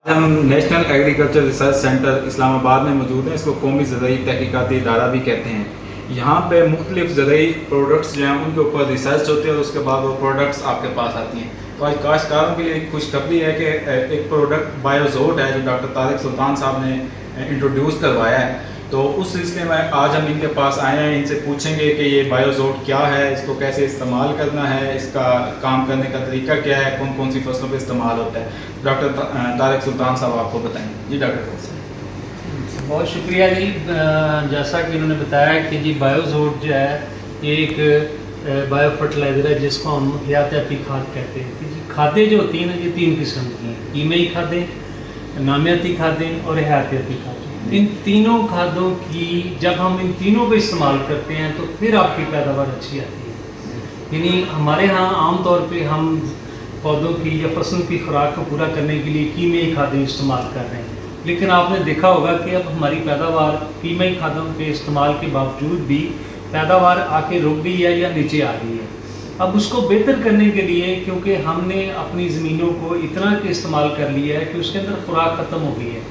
हम national agriculture research centre Islamabad में मौजूद हैं। इसको कौमी ज़राई तहकीकाती इदारा भी कहते हैं। यहाँ पे मुख्तलिफ ज़राई प्रोडक्ट्स जो हैं उनके ऊपर रिसर्च होती है और उसके बाद वो प्रोडक्ट्स आपके पास आती हैं। तो आज काश्तकारों के लिए खुशखबरी है कि एक प्रोडक्ट बायोजोट है जो डॉक्टर तारिक सुल्तान साहब ने इंट्रोड्यूस करवाया है। तो उस सिलसिले में आज हम इनके पास आए हैं, इनसे पूछेंगे कि ये बायोजोट क्या है, इसको कैसे इस्तेमाल करना है, इसका काम करने का तरीका क्या है, कौन कौन सी फसलों पे इस्तेमाल होता है। डॉक्टर तारिक सुल्तान साहब आपको बताएंगे। जी डॉक्टर साहब। बहुत शुक्रिया जी। जैसा कि उन्होंने बताया कि जी बायोजोट जो है ये एक बायो फर्टिलाइज़र है जिसको हम हयातियाती खाद कहते हैं। कि जी खादें जो होती हैं ना ये 3 किस्म की हैं, कीमियाई खादें, नामियाती खादें और हयातियाती खादें। इन तीनों खादों की जब हम इन तीनों को इस्तेमाल करते हैं तो फिर आपकी पैदावार अच्छी आती है। यानी हमारे यहाँ आम तौर पे हम पौधों की या फसल की खुराक को पूरा करने के लिए कीमियाई खादें इस्तेमाल कर रहे हैं, लेकिन आपने देखा होगा कि अब हमारी पैदावार कीमियाई खादों के इस्तेमाल के बावजूद भी पैदावार आके रुक गई है या नीचे आ रही है। अब उसको बेहतर करने के लिए क्योंकि हमने अपनी ज़मीनों को इतना के इस्तेमाल कर लिया है कि उसके अंदर खुराक ख़त्म हो गई है,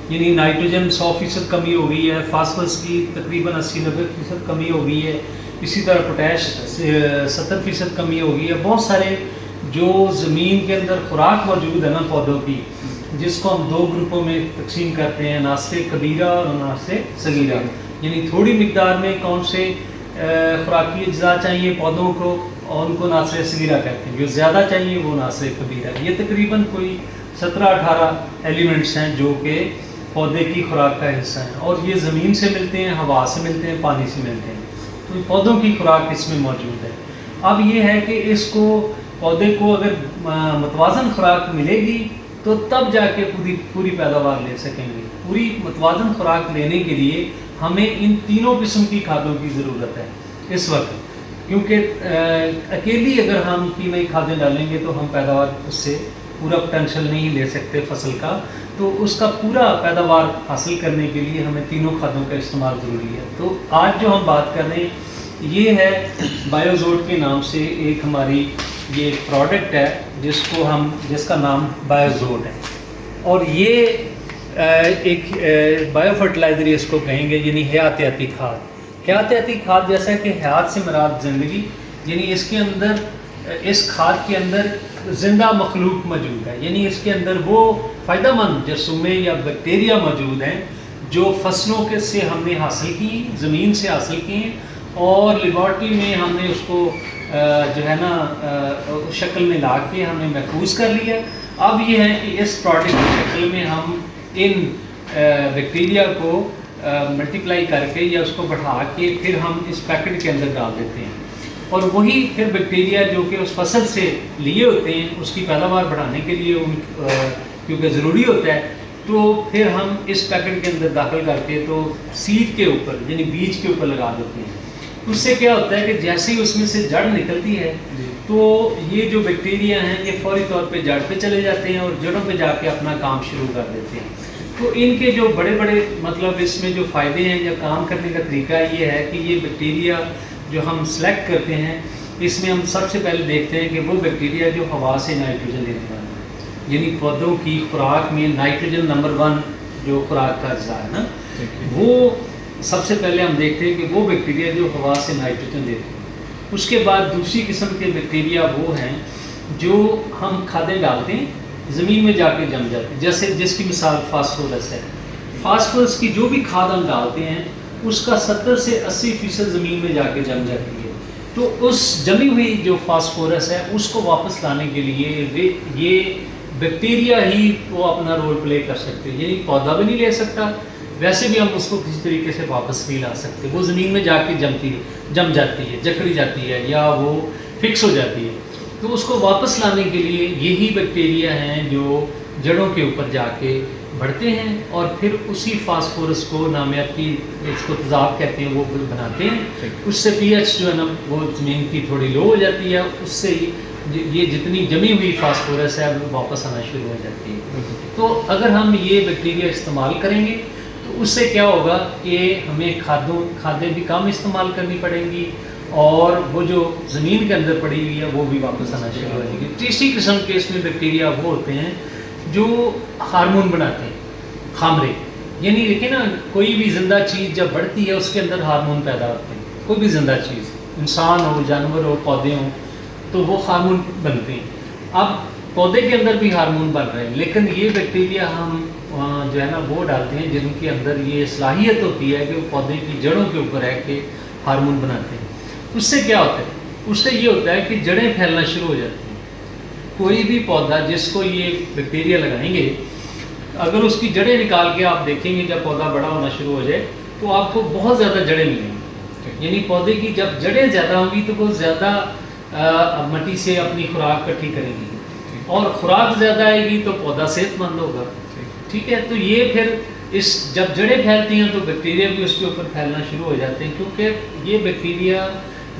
यानी नाइट्रोजन 100% कमी हो गई है, फास्फोरस की तकरीबन 80-90% कमी हो गई है, इसी तरह पोटैश 70% कमी हो गई है। बहुत सारे जो ज़मीन के अंदर खुराक मौजूद है ना पौधों की, जिसको हम 2 ग्रुपों में तकसीम करते हैं, नास्रे कबीरा और नास्रे सगीरा, यानी थोड़ी मिकदार में कौन से खुराकी अज्जा चाहिए पौधों को और उनको नास्रे सगीरा कहते हैं, जो ज़्यादा चाहिए वो नास्रे कबीरा। ये तकरीबन कोई 17-18 एलिमेंट्स हैं जो कि पौधे की खुराक का हिस्सा है और ये ज़मीन से मिलते हैं, हवा से मिलते हैं, पानी से मिलते हैं, तो पौधों की खुराक इसमें मौजूद है। अब ये है कि इसको पौधे को अगर मतवाज़न खुराक मिलेगी तो तब जाके पूरी पैदावार ले सकेंगे। पूरी मतवाज़न खुराक लेने के लिए हमें इन तीनों किस्म की खादों की ज़रूरत है इस वक्त, क्योंकि अकेली अगर हम कीमियाई खादें डालेंगे तो हम पैदावार उससे पूरा पोटेंशियल नहीं ले सकते फसल का। तो उसका पूरा पैदावार हासिल करने के लिए हमें तीनों खादों का इस्तेमाल ज़रूरी है। तो आज जो हम बात कर रहे हैं ये है बायोजोट के नाम से एक हमारी ये प्रोडक्ट है जिसका नाम बायोजोट है और ये एक बायो फर्टिलाइज़र इसको कहेंगे, यानी हयातियाती खाद। हयातियाती खाद जैसा कि हयात से मुराद ज़िंदगी, यानी इसके अंदर इस खाद के अंदर ज़िंदा मखलूक मौजूद है, यानी इसके अंदर वो फ़ायदेमंद जरसूमे या बैक्टीरिया मौजूद हैं जो फसलों के से हमने हासिल की, ज़मीन से हासिल की और लेबॉर्ट्री में हमने उसको जो है ना शक्ल में ला के हमने महफूज कर लिया। अब ये है कि इस प्रोडक्ट की शक्ल में हम इन बैक्टीरिया को मल्टीप्लाई करके या उसको बढ़ा के फिर हम इस पैकेट के अंदर डाल देते हैं और वही फिर बैक्टीरिया जो कि उस फसल से लिए होते हैं उसकी पैदावार बढ़ाने के लिए क्योंकि ज़रूरी होता है, तो फिर हम इस पैकेट के अंदर दाखिल करके तो सीड के ऊपर यानी बीज के ऊपर लगा देते हैं। उससे क्या होता है कि जैसे ही उसमें से जड़ निकलती है तो ये जो बैक्टीरिया हैं ये फौरी तौर पे जड़ पे चले जाते हैं और जड़ों पे जाके अपना काम शुरू कर देते हैं। तो इनके जो बड़े बड़े मतलब इसमें जो फ़ायदे हैं या काम करने का तरीका ये है कि ये बैक्टीरिया जो हम सेलेक्ट करते हैं इसमें हम सबसे पहले देखते हैं कि वो बैक्टीरिया जो हवा से नाइट्रोजन लेने वाला है, यानी पौधों की खुराक में नाइट्रोजन नंबर 1 जो खुराक का अज्जा है ना, वो सबसे पहले हम देखते हैं कि वो बैक्टीरिया जो हवा से नाइट्रोजन देते हैं। उसके बाद दूसरी किस्म के बैक्टीरिया वो हैं जो हम खादें डालते हैं ज़मीन में जाके जम जाते हैं, जैसे जिसकी मिसाल फास्फोरस है। फास्फोरस की जो भी खाद हम डालते हैं उसका 70 से 80% ज़मीन में जाके जम जाती है। तो उस जमी हुई जो फास्फोरस है उसको वापस लाने के लिए ये बैक्टीरिया ही वो अपना रोल प्ले कर सकते हैं, यानी पौधा भी नहीं ले सकता, वैसे भी हम उसको किसी तरीके से वापस नहीं ला सकते। वो ज़मीन में जाके जम जाती है, जकड़ी जाती है या वो फिक्स हो जाती है। तो उसको वापस लाने के लिए यही बैक्टीरिया हैं जो जड़ों के ऊपर जाके बढ़ते हैं और फिर उसी फास्फोरस को नामियाती इसको तेज़ाब कहते हैं वो बनाते हैं। उससे पीएच जो है ना वो ज़मीन की थोड़ी लो हो जाती है, उससे ये जितनी जमी हुई फास्फोरस है वो वापस आना शुरू हो जाती है। तो अगर हम ये बैक्टीरिया इस्तेमाल करेंगे तो उससे क्या होगा कि हमें खादें भी कम इस्तेमाल करनी पड़ेंगी और वो जो ज़मीन के अंदर पड़ी हुई है वो भी वापस आना शुरू हो जाएगी। तीसरी किस्म के इसमें बैक्टीरिया वो होते हैं جو ہارمون بناتے ہیں، خامرے. یعنی دیکھیں نا، کوئی بھی زندہ چیز جب بڑھتی ہے اس کے اندر ہارمون پیدا ہوتے ہیں. کوئی بھی زندہ چیز، انسان ہو، جانور ہو، پودے ہوں، تو وہ ہارمون بنتے ہیں. اب پودے کے اندر بھی ہارمون بن رہے ہیں، لیکن یہ بیکٹیریا ہم جو ہے نا وہ ڈالتے ہیں جن کے اندر یہ صلاحیت ہوتی ہے کہ وہ پودے کی جڑوں کے اوپر ہے کہ ہارمون بناتے ہیں. اس سے کیا ہوتا ہے؟ اس سے یہ ہوتا ہے کہ جڑیں پھیلنا شروع ہو جاتی ہیں. کوئی بھی پودا جس کو یہ بیکٹیریا لگائیں گے، اگر اس کی جڑیں نکال کے آپ دیکھیں گے جب پودا بڑا ہونا شروع ہو جائے تو آپ کو بہت زیادہ جڑیں ملیں گی. یعنی پودے کی جب جڑیں زیادہ ہوں گی تو وہ زیادہ مٹی سے اپنی خوراک اکٹھی کریں گی، اور خوراک زیادہ آئے گی تو پودا صحت مند ہوگا. ٹھیک ہے، تو یہ پھر جب جڑیں پھیلتی ہیں تو بیکٹیریا بھی اس کے اوپر پھیلنا شروع ہو جاتے ہیں، کیونکہ یہ بیکٹیریا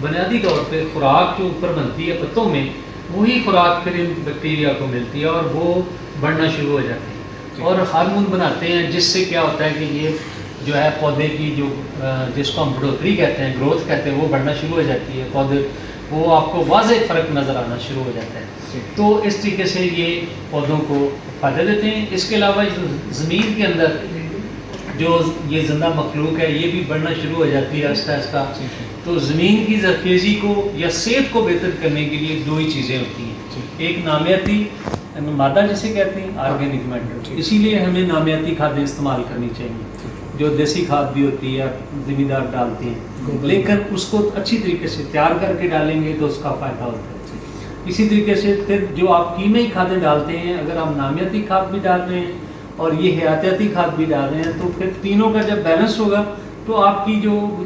بنیادی طور پہ خوراک جو اوپر بنتی ہے پتوں میں، وہی خوراک پھر ان بیکٹیریا کو ملتی ہے اور وہ بڑھنا شروع ہو جاتے ہیں اور ہارمون بناتے ہیں، جس سے کیا ہوتا ہے کہ یہ جو ہے پودے کی جو جس کو ہم بڑھوتری کہتے ہیں، گروتھ کہتے ہیں، وہ بڑھنا شروع ہو جاتی ہے. پودے وہ آپ کو واضح فرق نظر آنا شروع ہو جاتا ہے. تو اس طریقے سے یہ پودوں کو فائدہ دیتے ہیں. اس کے علاوہ زمین کے اندر جو یہ زندہ مخلوق ہے یہ بھی بڑھنا شروع ہو جاتی ہے آہستہ آہستہ. تو زمین کی زرخیزی کو یا صحت کو بہتر کرنے کے لیے دو ہی چیزیں ہوتی ہیں. ایک نامیاتی مادہ جسے کہتے ہیں آرگینک میٹر، اسی لیے ہمیں نامیاتی کھادیں استعمال کرنی چاہیے، جو دیسی کھاد بھی ہوتی ہے زمین دار ڈالتے ہیں، لیکن اس کو اچھی طریقے سے تیار کر کے ڈالیں گے تو اس کا فائدہ ہوتا ہے. اسی طریقے سے پھر جو آپ کیمیائی کھادیں ڈالتے ہیں، اگر آپ نامیاتی کھاد بھی ڈال رہے ہیں اور یہ حیاتیاتی کھاد بھی ڈال رہے ہیں تو پھر تینوں کا جب بیلنس ہوگا تو آپ کی جو